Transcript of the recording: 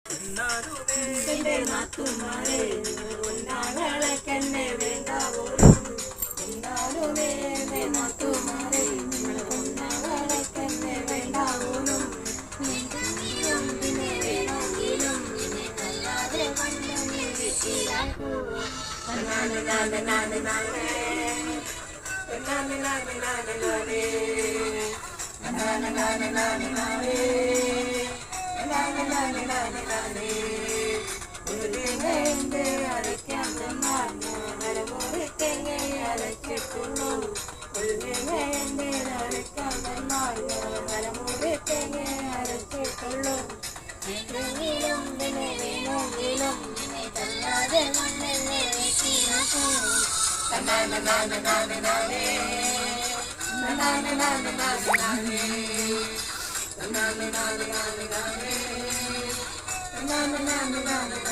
എന്റെ നാത്തുമാരെ പൊന്നാകളക്കെന്നെ വേണ്ട എന്താലുമേ എന്റെ നാത്തുമാരെ പൊന്നാകളക്കെന്നെ വേണ്ട പോലും പിന്നെ വേണമെങ്കിലും അല്ലാതെ വന്നെ വീട്ടിലാക്കൂ എന്റെ അരയ്ക്കാൻ ചെന്നാൽ മരമുറിക്കെങ്ങെ അരച്ചിട്ടുള്ളൂ എന്റെ അരയ്ക്കാൻ ചെന്നാൽ മരമുറിക്കെങ്ങെ അരച്ചിട്ടുള്ളൂ എന്തെങ്കിലും പിന്നെ വേണമെങ്കിലും തല്ലാതെ മണ്ണെന്നെ വീട്ടിലാക്കൂ na na na na na na